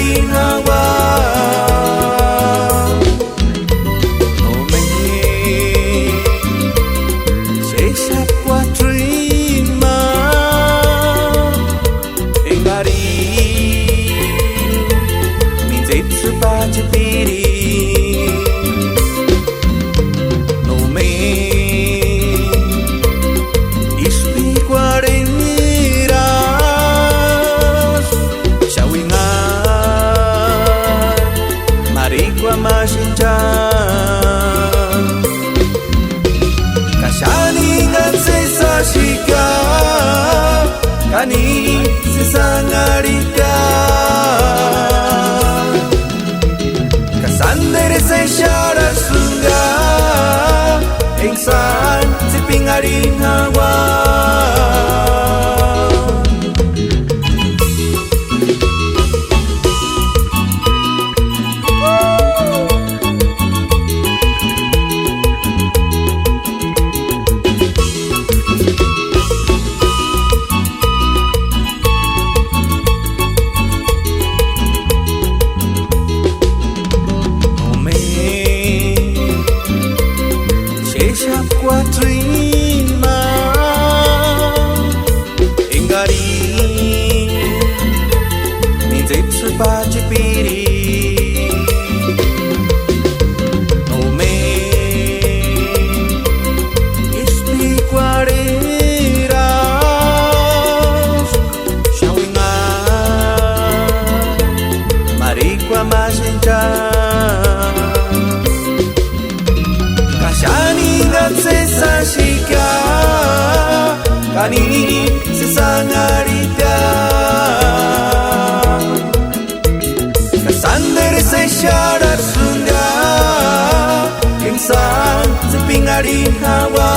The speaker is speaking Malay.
sepingari hawa no me sesa quattrima engari min zepsu baci piri no me ispi quarenteras shawingan marikwa masinja kashaningan sesa shika kani sesa ngarika kasandere se shara sunga engsan sepingari hawa quattrima engari min zepsu baci piri no me ispi quareras shawingan marikwa masinja kashaningan sesa shika kani sesa ngarika kasandere se shara sunga engsan sepingari hawa